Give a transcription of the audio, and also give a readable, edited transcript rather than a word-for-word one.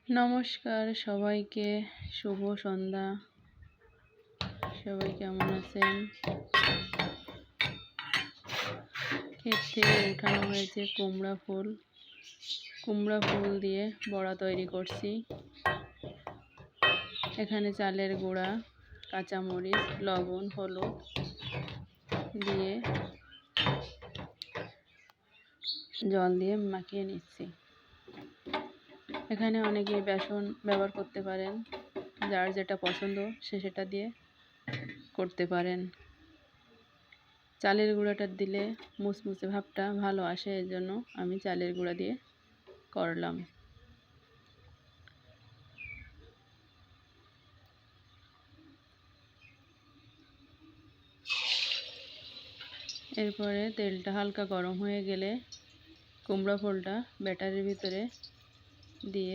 নমস্কার সবাইকে, শুভ সন্ধ্যা। সবাই কেমন আছেন? ক্ষেত থেকে উঠানো হয়েছে কুমড়া ফুল দিয়ে বড়া তৈরি করছি। এখানে চালের গুঁড়া, কাঁচামরিচ, লবণ, হলুদ দিয়ে জল দিয়ে মাখিয়ে নিচ্ছি। এখানে অনেকে বেসন ব্যবহার করতে পারেন, যার যেটা পছন্দ সে সেটা দিয়ে করতে পারেন। চালের গুঁড়াটা দিলে মুচমুচে ভাবটা ভালো আসে, এর জন্য আমি চালের গুঁড়া দিয়ে করলাম। এরপরে তেলটা হালকা গরম হয়ে গেলে কুমড়া ফুলটা ব্যাটারের ভিতরে দিয়ে